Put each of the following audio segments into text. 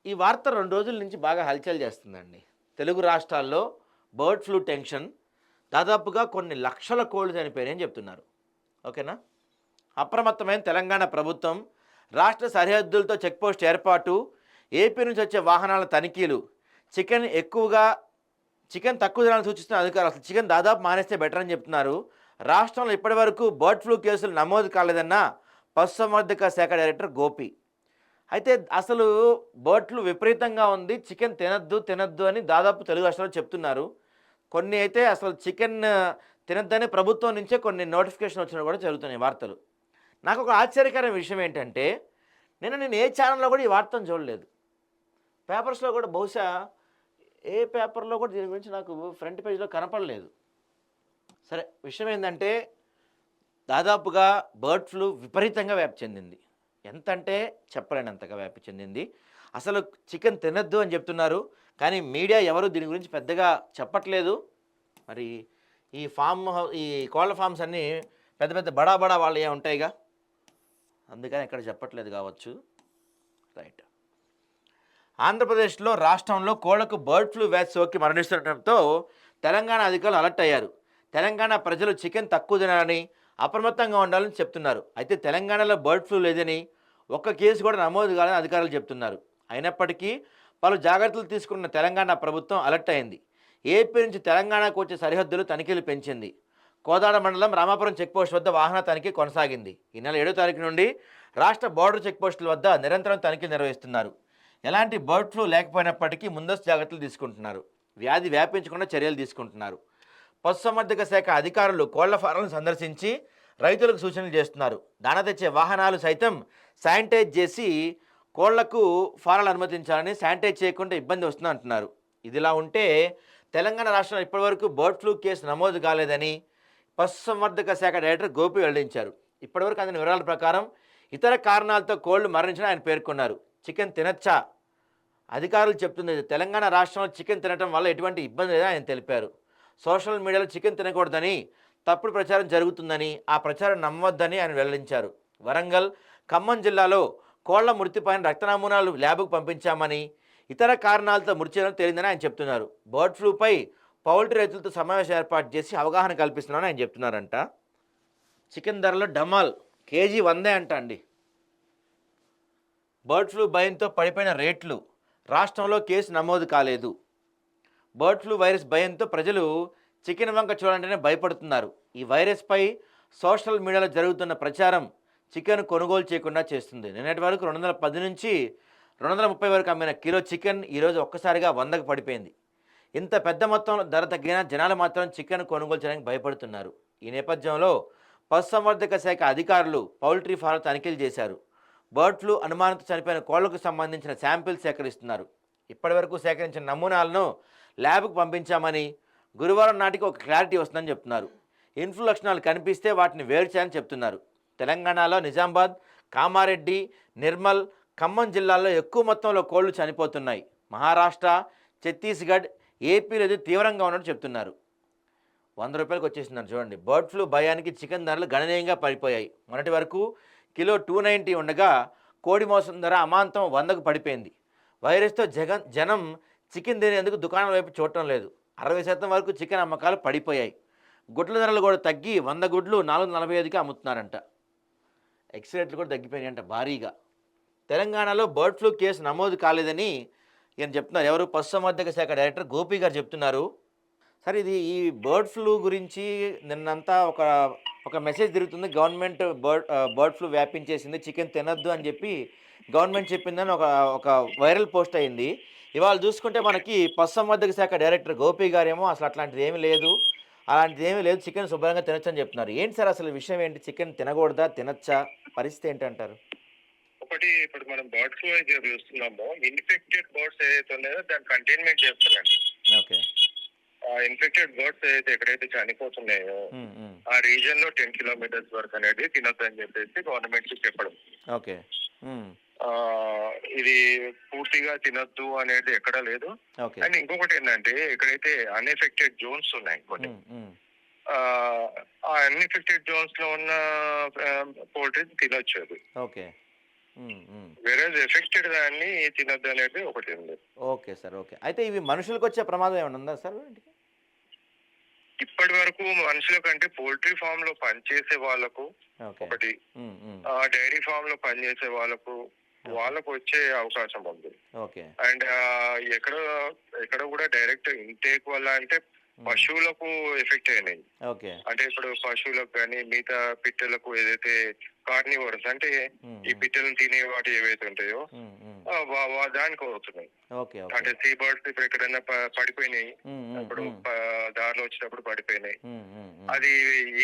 ఈ వార్త 2 రోజుల నుంచి బాగా హల్చల్ చేస్తుందండి. తెలుగు రాష్ట్రాల్లో బర్డ్ ఫ్లూ టెన్షన్ దాదాపుగా కొన్ని లక్షల కోళ్లు చనిపోయాయని చెప్తున్నారు. ఓకేనా? అప్రమత్తమైన తెలంగాణ ప్రభుత్వం, రాష్ట్ర సరిహద్దులతో చెక్‌పోస్ట్ ఏర్పాటు, ఏపీ నుంచి వచ్చే వాహనాల తనిఖీలు, చికెన్ ఎక్కువగా చికెన్ తక్కువ తినాలని సూచిస్తున్న అధికారులు. అసలు చికెన్ దాదాపు మానేస్తే బెటర్ అని చెప్తున్నారు. రాష్ట్రంలో ఇప్పటివరకు బర్డ్ ఫ్లూ కేసులు నమోదు కాలేదన్న పశుసంవర్ధక శాఖ డైరెక్టర్ గోపి. అయితే అసలు బర్డ్ ఫ్లూ విపరీతంగా ఉంది. చికెన్ తినొద్దు, తినొద్దు అని దాదాపు తెలుగు రాష్ట్రాల్లో చెప్తున్నారు. కొన్ని అయితే అసలు చికెన్ తినొద్దని ప్రభుత్వం నుంచే కొన్ని నోటిఫికేషన్ వచ్చినవి కూడా జరుగుతున్నాయి వార్తలు. నాకొక ఆశ్చర్యకరమైన విషయం ఏంటంటే, నేను ఏ ఛానల్‌లో కూడా ఈ వార్తను చూడలేదు. పేపర్స్‌లో కూడా బహుశా ఏ పేపర్‌లో కూడా దీని గురించి నాకు ఫ్రంట్ పేజ్‌లో కనపడలేదు. సరే, విషయం ఏందంటే దాదాపుగా బర్డ్ ఫ్లూ విపరీతంగా వ్యాప్తి చెందింది. ఎంతంటే చెప్పలేనంతగా వ్యాప్తి చెందింది. అసలు చికెన్ తినొద్దు అని చెప్తున్నారు. కానీ మీడియా ఎవరు దీని గురించి పెద్దగా చెప్పట్లేదు. మరి ఈ కోళ్ల ఫార్మ్స్ అన్నీ పెద్ద పెద్ద బడా బడా వాళ్ళయే ఉంటాయిగా. అందుకని ఎక్కడ చెప్పట్లేదు కావచ్చు. రైట్. ఆంధ్రప్రదేశ్లో రాష్ట్రంలో కోళ్లకు బర్డ్ ఫ్లూ వ్యాధి సోకి మరణిస్తుండటంతో తెలంగాణ అధికారులు అలర్ట్ అయ్యారు. తెలంగాణ ప్రజలు చికెన్ తక్కువ తినాలని, అప్రమత్తంగా ఉండాలని చెప్తున్నారు. అయితే తెలంగాణలో బర్డ్ ఫ్లూ లేదని, ఒక్క కేసు కూడా నమోదు కాలని అధికారులు చెప్తున్నారు. అయినప్పటికీ పలు జాగ్రత్తలు తీసుకున్న తెలంగాణ ప్రభుత్వం అలర్ట్ అయింది. ఏపీ నుంచి తెలంగాణకు వచ్చే సరిహద్దులు తనిఖీలు పెంచింది. కోదాడ మండలం రామాపురం చెక్పోస్ట్ వద్ద వాహన తనిఖీ కొనసాగింది. ఈ నెల 7వ తారీఖు నుండి రాష్ట్ర బోర్డర్ చెక్పోస్టుల వద్ద నిరంతరం తనిఖీలు నిర్వహిస్తున్నారు. ఎలాంటి బర్డ్ ఫ్లూ లేకపోయినప్పటికీ ముందస్తు జాగ్రత్తలు తీసుకుంటున్నారు. వ్యాధి వ్యాపించకుండా చర్యలు తీసుకుంటున్నారు. పశుసంవర్ధక శాఖ అధికారులు కోళ్ల ఫారాలను సందర్శించి రైతులకు సూచనలు చేస్తున్నారు. దాణా తెచ్చే వాహనాలు సైతం శానిటైజ్ చేసి కోళ్లకు ఫారాలు అనుమతించాలని, శానిటైజ్ చేయకుండా ఇబ్బంది వస్తుంది అంటున్నారు. ఇదిలా ఉంటే తెలంగాణ రాష్ట్రంలో ఇప్పటివరకు బర్డ్ ఫ్లూ కేసు నమోదు కాలేదని పశుసంవర్ధక శాఖ డైరెక్టర్ గోపి వెల్లడించారు. ఇప్పటివరకు అందిన వివరాల ప్రకారం ఇతర కారణాలతో కోళ్లు మరణించిన ఆయన పేర్కొన్నారు. చికెన్ తినచ్చా? అధికారులు చెప్తుంది తెలంగాణ రాష్ట్రంలో చికెన్ తినడం వల్ల ఎటువంటి ఇబ్బంది లేదని ఆయన తెలిపారు. సోషల్ మీడియాలో చికెన్ తినకూడదని తప్పుడు ప్రచారం జరుగుతుందని, ఆ ప్రచారం నమ్మవద్దని ఆయన వెల్లడించారు. వరంగల్, ఖమ్మం జిల్లాలో కోళ్ల మృతిపైన రక్త నమూనాలు ల్యాబ్కు పంపించామని, ఇతర కారణాలతో మృతి చెందడం తేలిందని ఆయన చెప్తున్నారు. బర్డ్ ఫ్లూపై పౌల్ట్రీ రైతులతో సమావేశం ఏర్పాటు చేసి అవగాహన కల్పిస్తున్నామని ఆయన చెప్తున్నారంట. చికెన్ ధరలో డమాల్ కేజీ 100 అంట అండి. బర్డ్ ఫ్లూ భయంతో పడిపోయిన రేట్లు, రాష్ట్రంలో కేసు నమోదు కాలేదు. బర్డ్ ఫ్లూ వైరస్ భయంతో ప్రజలు చికెన్ వంక చూడాలంటేనే భయపడుతున్నారు. ఈ వైరస్పై సోషల్ మీడియాలో జరుగుతున్న ప్రచారం చికెన్ కొనుగోలు చేయకుండా చేస్తుంది. నిన్నటి వరకు 210 నుంచి 230 వరకు అమ్మిన కిలో చికెన్ ఈరోజు ఒక్కసారిగా 100కు పడిపోయింది. ఇంత పెద్ద మొత్తంలో ధర తగ్గినా జనాలు మాత్రం చికెన్ కొనుగోలు చేయడానికి భయపడుతున్నారు. ఈ నేపథ్యంలో పశుసంవర్ధక శాఖ అధికారులు పౌల్ట్రీ ఫారం తనిఖీలు చేశారు. బర్డ్ ఫ్లూ అనుమానంతో చనిపోయిన కోళ్లకు సంబంధించిన శాంపిల్స్ సేకరిస్తున్నారు. ఇప్పటివరకు సేకరించిన నమూనాలను ల్యాబ్కు పంపించామని, గురువారం నాటికి ఒక క్లారిటీ వస్తుందని చెప్తున్నారు. ఇన్ఫ్లు లక్షణాలు కనిపిస్తే వాటిని వేరు చేయాలని చెప్తున్నారు. తెలంగాణలో నిజామాబాద్, కామారెడ్డి, నిర్మల్, ఖమ్మం జిల్లాల్లో ఎక్కువ మొత్తంలో కోళ్లు చనిపోతున్నాయి. మహారాష్ట్ర, ఛత్తీస్గఢ్, ఏపీలో ఇది తీవ్రంగా ఉన్నట్టు చెప్తున్నారు. 100 రూపాయలకు వచ్చేసిందని చూడండి. బర్డ్ ఫ్లూ భయానికి చికెన్ ధరలు గణనీయంగా పడిపోయాయి. మొన్నటి వరకు కిలో 290 ఉండగా కోడి మాంసం ధర అమాంతం 100కు పడిపోయింది. వైరస్తో జనం చికెన్ తినేందుకు దుకాణాల వైపు చూడటం లేదు. 60% వరకు చికెన్ అమ్మకాలు పడిపోయాయి. గుడ్ల ధరలు కూడా తగ్గి 100 గుడ్లు 445కి అమ్ముతున్నారంట. ఎక్స్ రేట్లు కూడా తగ్గిపోయినాయంట భారీగా. తెలంగాణలో బర్డ్ ఫ్లూ కేసు నమోదు కాలేదని ఈయన చెప్తున్నారు. ఎవరు? పశుసంవర్ధక శాఖ డైరెక్టర్ గోపి గారు చెప్తున్నారు. సరే, ఇది ఈ బర్డ్ ఫ్లూ గురించి నిన్నంతా ఒక మెసేజ్ తిరుగుతుంది. గవర్నమెంట్ బర్డ్ ఫ్లూ వ్యాపించేసింది, చికెన్ తినొద్దు అని చెప్పి గవర్నమెంట్ చెప్పిందని ఒక ఒక వైరల్ పోస్ట్ అయింది. ఇవాళ చూసుకుంటే మనకి పశుసంవర్ధక శాఖ డైరెక్టర్ గోపి గారేమో అసలు అలాంటిది ఏమీ లేదు, చికెన్ శుభ్రంగా తినొచ్చు అని చెప్తున్నారు. ఏంటి సార్ అసలు విషయం ఏంటి? చికెన్ తినకూడదా, తినచ్చా? పరిస్థితి ఏంటంటారు? ఒకటి ఇప్పుడు మనం బర్డ్ ఫ్లూ అయితే చూస్తున్నామో, ఇన్ఫెక్టెడ్ బర్డ్స్ ఏదైతే ఉన్నాయో దాన్ని కంటైన్మెంట్ చేస్తారండి. ఓకే. ఆ ఇన్ఫెక్టెడ్ బర్డ్స్ ఏదైతే ఎక్కడైతే చనిపోతున్నాయో ఆ రీజన్ లో 10 కిలోమీటర్స్ వరకు అనేది తినొద్దని చెప్పేసి గవర్నమెంట్ కి చెప్పడం. ఓకే. ఆ ఇది పూర్తిగా తినొద్దు అనేది ఎక్కడా లేదు. ఓకే. అండ్ ఇంకొకటి ఏంటంటే, ఎక్కడైతే అన్ఎఫెక్టెడ్ జోన్స్ ఉన్నాయి కొన్ని, ఆ అన్ఎఫెక్టెడ్ జోన్స్ లో ఉన్న పోల్ట్రీ తినొచ్చు అది. ఓకే. వేరే ఎఫెక్టెడ్ దాన్ని తినొద్దు అనేది ఒకటి ఉంది. Okay sir. ఓకే. అయితే ఇవి మనుషులకు వచ్చే ప్రమాదం ఏమైనా ఉందా సార్ వీటికి? ఇప్పటి వరకు మనుషుల కంటే పోల్ట్రీ ఫామ్ లో పనిచేసే వాళ్ళకు ఓకే. ఒకటి, హ్మ్. హ్మ్. డైరీ ఫామ్ లో పనిచేసే వాళ్ళకు వచ్చే అవకాశం ఉంది. ఓకే. అండ్ ఎక్కడ ఎక్కడ కూడా డైరెక్ట్ ఇంటేక్ వల్ల అంటే పశువులకు ఎఫెక్ట్ అయినాయి. ఓకే. అంటే ఇప్పుడు పశువులకు కానీ మిగతా పిట్టలకు ఏదైతే కార్నివోరస్ అంటే ఈ పిట్టలను తినే వాటి ఏవైతే ఉంటాయో దానికి అవుతున్నాయి. ఓకే. అంటే సీ బర్డ్స్ ఇప్పుడు ఎక్కడైనా పడిపోయినాయి, ఇప్పుడు దారిలో వచ్చేటప్పుడు పడిపోయినాయి. అది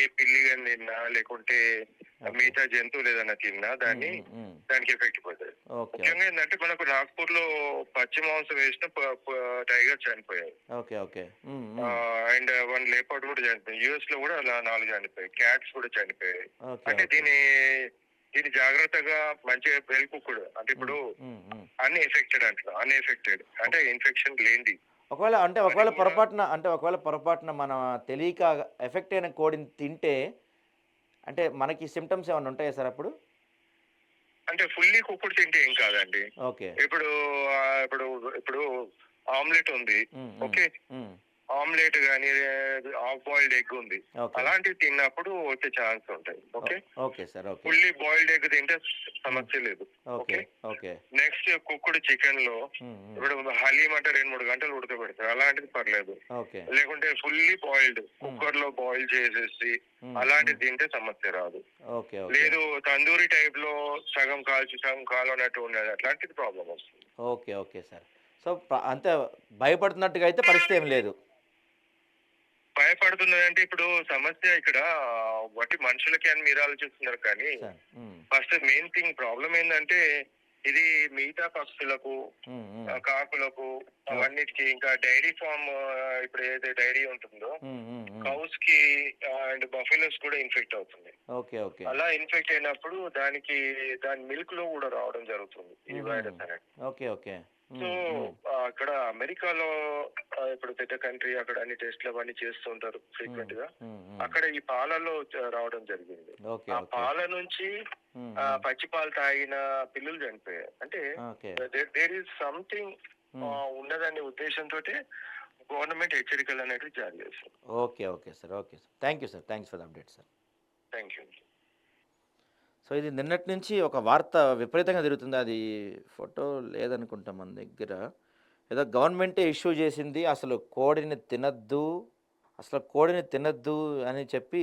ఏ పిల్లి కానీ తిన్నా లేకుంటే మిగతా జంతువులు ఏదైనా తిన్నా దానికి ఎఫెక్ట్ పడుతుంది. ముఖ్యంగా ఏంటంటే మనకు నాగ్పూర్ లో పచ్చి మాంసం వేసిన టైగర్ చనిపోయాయి. అండ్ 1 లేపర్డ్ కూడా చనిపోయాయి. యుఎస్ లో కూడా అలా 4 చనిపోయాయి. క్యాట్స్ కూడా చనిపోయాయి. అంటే దీని జాగ్రత్తగా మంచిగా వెల్ కుక్డ్ అంటే ఇప్పుడు అన్ఎఫెక్టెడ్ అంటే ఇన్ఫెక్షన్ లేనిది. ఒకవేళ పొరపాటున మన తెలియక ఎఫెక్ట్ అయిన కోడిని తింటే అంటే మనకి సిమ్టమ్స్ ఏమైనా ఉంటాయా సార్ అప్పుడు? అంటే ఫుల్లీ కుక్డ్ తింటే ఏం కాదండి. ఓకే. ఇప్పుడు ఇప్పుడు ఇప్పుడు ఆమ్లెట్ ఉంది. ఓకే. ఆమ్లెట్ గానీ హాఫ్ బాయిల్డ్ ఎగ్ ఉంది. అలాంటివి తిన్నప్పుడు వచ్చే ఛాన్స్ ఉంటాయి. Okay. Okay sir. Okay. Fully boiled egg తింటే సమస్య లేదు. Okay. Okay. Next cooked chicken లో ఇప్పుడు హలీం అంటే 2-3 గంటలు ఉడకబెడతారు, అలాంటిది పర్లేదు. ఓకే. లేకుంటే ఫుల్లీ బాయిల్డ్ కుక్కర్ లో బాయిల్ చేసేసి అలాంటిది తింటే సమస్య రాదు. ఓకే. లేదు తందూరి టైప్ లో సగం కాల్చి సగం కాలనట్టు ఉన్నది, అట్లాంటిది ప్రాబ్లం వస్తుంది. ఓకే. Okay sir. సో అంతే భయపడుతున్నట్టుగా అయితే పరిస్థితి ఏం లేదు. భయపడుతున్నదంటే ఇప్పుడు సమస్య ఇక్కడ వాటి మనుషులకి అని మీరు ఆలోచిస్తున్నారు, కానీ ఫస్ట్ మెయిన్ థింగ్ ప్రాబ్లం ఏంటంటే ఇది మిగతా పక్షులకు, కాకులకు, అవన్నిటికి, ఇంకా డైరీ ఫామ్ ఇప్పుడు ఏదైతే డైరీ ఉంటుందో కౌస్ కి అండ్ బఫెలోస్ కూడా ఇన్ఫెక్ట్ అవుతుంది. అలా ఇన్ఫెక్ట్ అయినప్పుడు దాని మిల్క్ లో కూడా రావడం జరుగుతుంది ఈ వైరస్ అనేది. సో అక్కడ అమెరికాలో ఇప్పుడు పెద్ద కంట్రీ, అక్కడ అన్ని టెస్ట్లు అవన్నీ చేస్తుంటారు ఫ్రీక్వెంట్ గా. అక్కడ ఈ పాలలో రావడం జరిగింది. ఆ పాల నుంచి పచ్చి పాలు తాగిన పిల్లలు చనిపోయాయి. అంటే దేర్ ఈజ్ సంథింగ్ ఉన్నదనే ఉద్దేశంతో గవర్నమెంట్ హెచ్చరికలు అనేవి జారీ చేస్తారు. Okay sir. Thank you sir. Thanks for the update sir. Thank you. So ఇది నిన్నటి నుంచి ఒక వార్త విపరీతంగా తిరుగుతుంది. అది ఫోటో లేదనుకుంటా మన దగ్గర. ఏదో గవర్నమెంటే ఇష్యూ చేసింది, అసలు కోడిని తినద్దు అని చెప్పి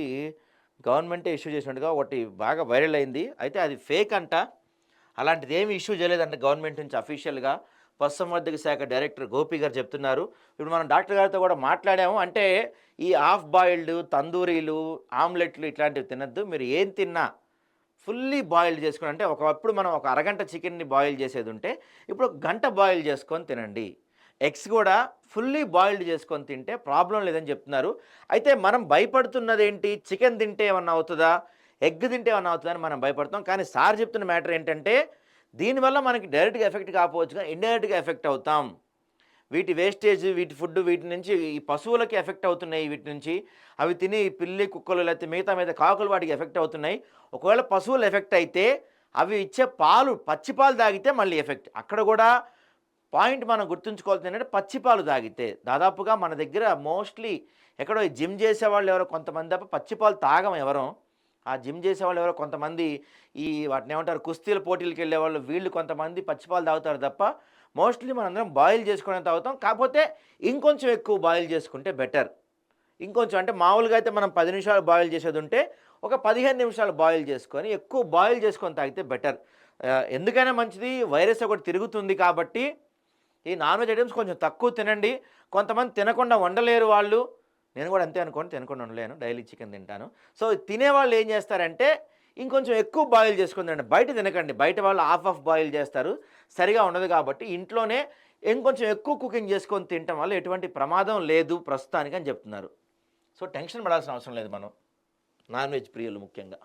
గవర్నమెంటే ఇష్యూ చేసినట్టుగా ఒకటి బాగా వైరల్ అయింది. అయితే అది ఫేక్ అంట. అలాంటిది ఏమి ఇష్యూ చేయలేదంట గవర్నమెంట్ నుంచి అఫీషియల్గా. పశుసంవర్ధక శాఖ డైరెక్టర్ గోపి గారు చెప్తున్నారు. ఇప్పుడు మనం డాక్టర్ గారితో కూడా మాట్లాడాము. అంటే ఈ హాఫ్ బాయిల్డ్, తందూరీలు, ఆమ్లెట్లు ఇట్లాంటివి తినద్దు. మీరు ఏం తిన్నా ఫుల్లీ బాయిల్డ్ చేసుకుని, అంటే ఒకప్పుడు మనం ఒక అరగంట చికెన్ని బాయిల్ చేసేది ఉంటే ఇప్పుడు గంట బాయిల్ చేసుకొని తినండి. ఎగ్స్ కూడా ఫుల్లీ బాయిల్డ్ చేసుకొని తింటే ప్రాబ్లం లేదని చెప్తున్నారు. అయితే మనం భయపడుతున్నది ఏంటి? చికెన్ తింటే ఏమన్నా అవుతుందా, ఎగ్ తింటే ఏమన్నా అవుతుందా అని మనం భయపడతాం. కానీ సార్ చెప్తున్న మ్యాటర్ ఏంటంటే దీనివల్ల మనకి డైరెక్ట్గా ఎఫెక్ట్ కాకపోవచ్చు, కానీ ఇండైరెక్ట్గా ఎఫెక్ట్ అవుతాం. వీటి వేస్టేజ్, వీటి ఫుడ్, వీటి నుంచి ఈ పశువులకి ఎఫెక్ట్ అవుతున్నాయి. వీటి నుంచి అవి తిని పిల్లి, కుక్కలు, లేకపోతే మిగతా కాకులు వాటికి ఎఫెక్ట్ అవుతున్నాయి. ఒకవేళ పశువులు ఎఫెక్ట్ అయితే అవి ఇచ్చే పాలు, పచ్చి పాలు తాగితే మళ్ళీ ఎఫెక్ట్. అక్కడ కూడా పాయింట్ మనం గుర్తుంచుకోవాల్సింది ఏంటంటే పచ్చి పాలు తాగితే దాదాపుగా మన దగ్గర మోస్ట్లీ ఎక్కడో జిమ్ చేసేవాళ్ళు ఎవరో కొంతమంది తప్ప పచ్చి పాలు తాగం ఎవరో. ఆ జిమ్ చేసేవాళ్ళు ఎవరో కొంతమంది, ఈ వాటిని ఏమంటారు కుస్తీల పోటీలకు వెళ్ళేవాళ్ళు, వీళ్ళు కొంతమంది పచ్చిపాలు తాగుతారు తప్ప మోస్ట్లీ మనందరం బాయిల్ చేసుకునే తాగుతాం. కాకపోతే ఇంకొంచెం ఎక్కువ బాయిల్ చేసుకుంటే బెటర్. ఇంకొంచెం అంటే మామూలుగా అయితే మనం 10 నిమిషాలు బాయిల్ చేసేది ఉంటే ఒక 15 నిమిషాలు బాయిల్ చేసుకొని ఎక్కువ బాయిల్ చేసుకొని తాగితే బెటర్. ఎందుకైనా మంచిది. వైరస్ ఒకటి తిరుగుతుంది కాబట్టి ఈ నాన్ వెజ్ ఐటమ్స్ కొంచెం తక్కువ తినండి. కొంతమంది తినకుండా వండలేరు వాళ్ళు. నేను కూడా అంతే అనుకోండి, తినకుండా ఉండలేను, డైలీ చికెన్ తింటాను. సో తినేవాళ్ళు ఏం చేస్తారంటే ఇంకొంచెం ఎక్కువ బాయిల్ చేసుకుని తినండి. బయట తినకండి. బయట వాళ్ళు హాఫ్ బాయిల్ చేస్తారు, సరిగా ఉండదు. కాబట్టి ఇంట్లోనే ఇంకొంచెం ఎక్కువ కుకింగ్ చేసుకొని తినటం వల్ల ఎటువంటి ప్రమాదం లేదు ప్రస్తుతానికి అని చెప్తున్నారు. సో టెన్షన్ పడాల్సిన అవసరం లేదు మనం, నాన్ వెజ్ ప్రియులు ముఖ్యంగా.